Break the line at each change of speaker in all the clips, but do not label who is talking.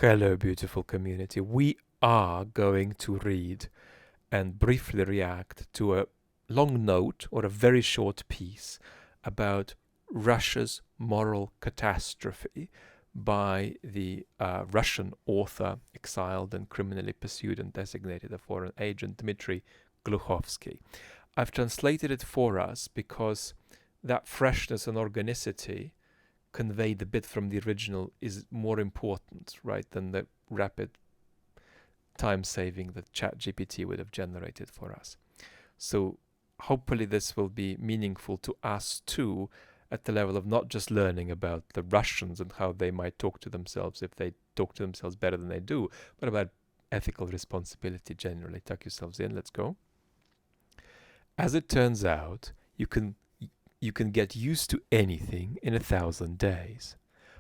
Hello, beautiful community. We are going to read and briefly react to a long note or a very short piece about Russia's moral catastrophe by the Russian author, exiled and criminally pursued and designated a foreign agent, Dmitry Glukhovsky. I've translated it for us because that freshness and organicity conveyed a bit from the original is more important, right, than the rapid time saving that ChatGPT would have generated for us. So hopefully this will be meaningful to us too, at the level of not just learning about the Russians and how they might talk to themselves if they talk to themselves better than they do, but about ethical responsibility generally. Tuck yourselves in, let's go. As it turns out, you can get used to anything in 1,000 days.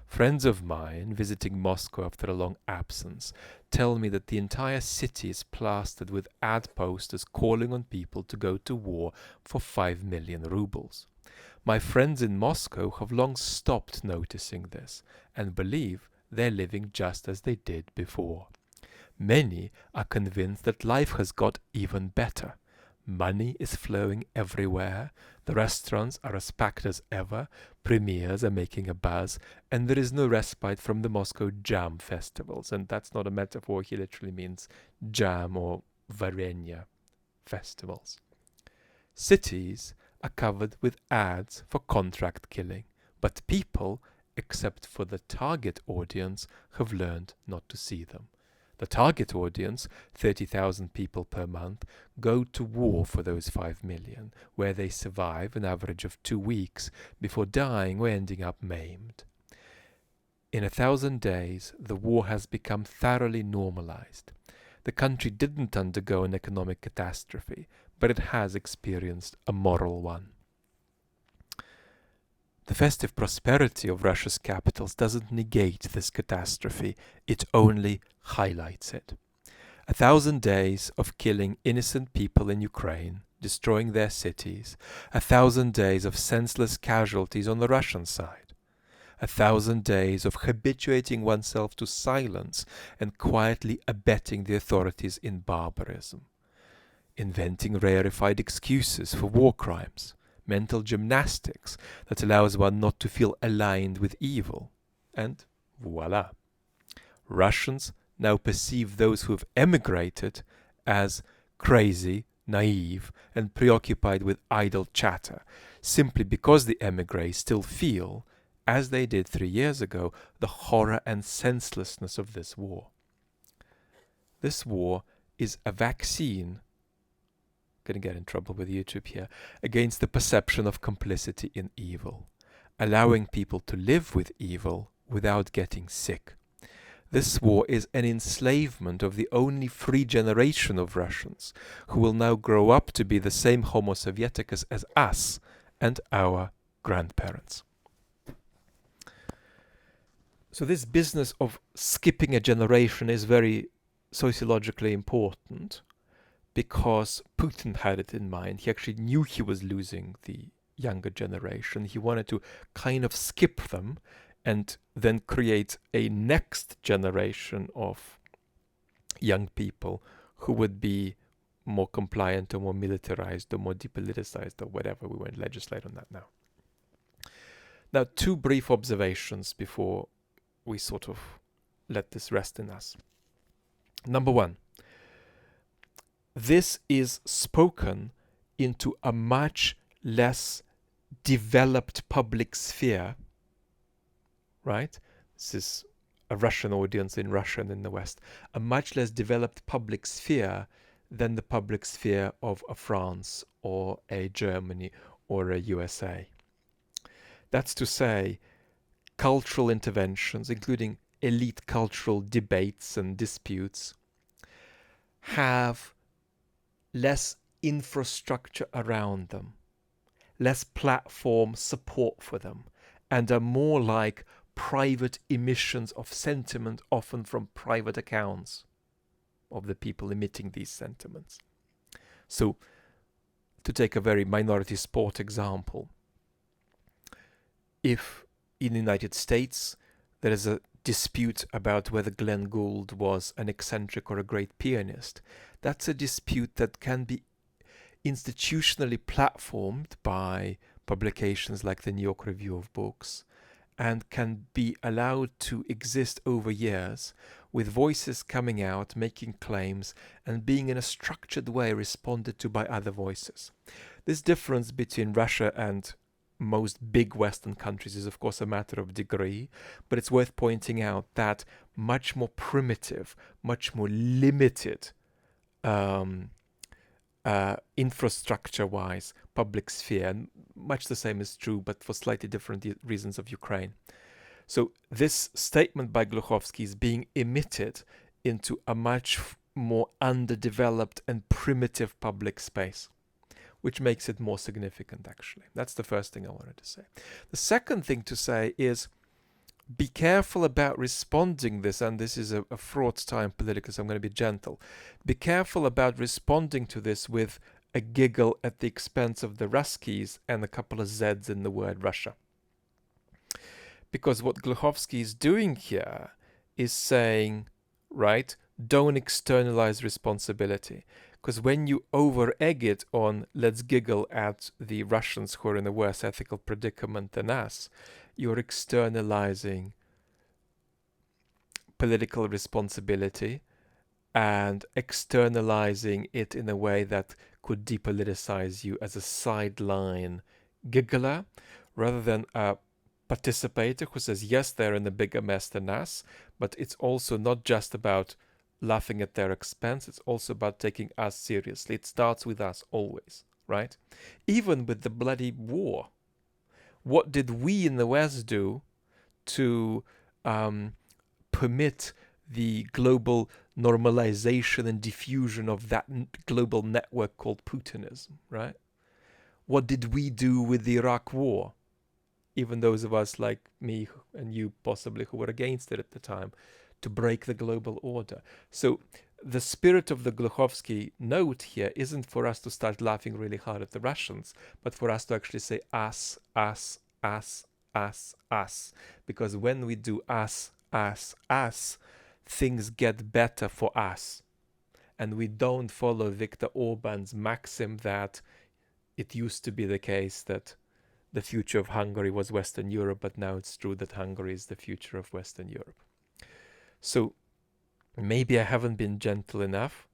Friends of mine visiting Moscow after a long absence tell me that the entire city is plastered with ad posters calling on people to go to war for 5 million rubles. My friends in Moscow have long stopped noticing this and believe they're living just as they did before. Many are convinced that life has got even better. Money is flowing everywhere, the restaurants are as packed as ever, premieres are making a buzz, and there is no respite from the Moscow jam festivals. And that's not a metaphor, he literally means jam or varenya festivals. Cities are covered with ads for contract killing, but people, except for the target audience, have learned not to see them. The target audience, 30,000 people per month, go to war for those 5 million, where they survive an average of 2 weeks before dying or ending up maimed. In 1,000 days, the war has become thoroughly normalized. The country didn't undergo an economic catastrophe, but it has experienced a moral one. The festive prosperity of Russia's capitals doesn't negate this catastrophe, it only highlights it. 1,000 days of killing innocent people in Ukraine, destroying their cities, 1,000 days of senseless casualties on the Russian side, 1,000 days of habituating oneself to silence and quietly abetting the authorities in barbarism, inventing rarefied excuses for war crimes, mental gymnastics that allows one not to feel aligned with evil. And voila. Russians now perceive those who have emigrated as crazy, naive, and preoccupied with idle chatter, simply because the emigres still feel, as they did 3 years ago, the horror and senselessness of this war. This war is a vaccine, going to get in trouble with YouTube here, against the perception of complicity in evil, allowing people to live with evil without getting sick. This war is an enslavement of the only free generation of Russians, who will now grow up to be the same Homo Sovieticus as us and our grandparents. So this business of skipping a generation is very sociologically important, because Putin had it in mind. He actually knew he was losing the younger generation. He wanted to kind of skip them and then create a next generation of young people who would be more compliant or more militarized or more depoliticized or whatever. We won't legislate on that now. Now, 2 brief observations before we sort of let this rest in us. Number 1. This is spoken into a much less developed public sphere, right? This is a Russian audience in Russia and in the West. A much less developed public sphere than the public sphere of a France or a Germany or a USA. That's to say, cultural interventions, including elite cultural debates and disputes, have less infrastructure around them, less platform support for them, and are more like private emissions of sentiment, often from private accounts of the people emitting these sentiments. So, to take a very minority sport example, if in the United States there is a dispute about whether Glenn Gould was an eccentric or a great pianist. That's a dispute that can be institutionally platformed by publications like the New York Review of Books, and can be allowed to exist over years, with voices coming out, making claims, and being in a structured way responded to by other voices. This difference between Russia and most big Western countries is, of course, a matter of degree, but it's worth pointing out that much more primitive, much more limited infrastructure-wise public sphere, and much the same is true, but for slightly different reasons, of Ukraine. So this statement by Glukhovsky is being emitted into a much more underdeveloped and primitive public space, which makes it more significant, actually. That's the first thing I wanted to say. The second thing to say is, be careful about responding this, and this is a fraught time politically, so I'm going to be gentle. Be careful about responding to this with a giggle at the expense of the Ruskies and a couple of Zs in the word Russia. Because what Glukhovsky is doing here is saying, right, don't externalize responsibility. Because when you over-egg it on, let's giggle at the Russians who are in a worse ethical predicament than us, you're externalizing political responsibility and externalizing it in a way that could depoliticize you as a sideline giggler rather than a participator who says, yes, they're in a bigger mess than us, but it's also not just about laughing at their expense, it's also about taking us seriously. It starts with us always, right? Even with the bloody war. What did we in the West do to permit the global normalization and diffusion of that global network called Putinism, right? What did we do with the Iraq war? Even those of us like me and you possibly who were against it at the time, to break the global order. So the spirit of the Glukhovsky note here isn't for us to start laughing really hard at the Russians, but for us to actually say us, us, us, us, us. Because when we do us, things get better for us. And we don't follow Viktor Orban's maxim that it used to be the case that the future of Hungary was Western Europe, but now it's true that Hungary is the future of Western Europe. So maybe I haven't been gentle enough,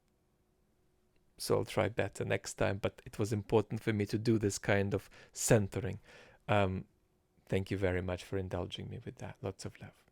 so I'll try better next time, but it was important for me to do this kind of centering. Thank you very much for indulging me with that. Lots of love.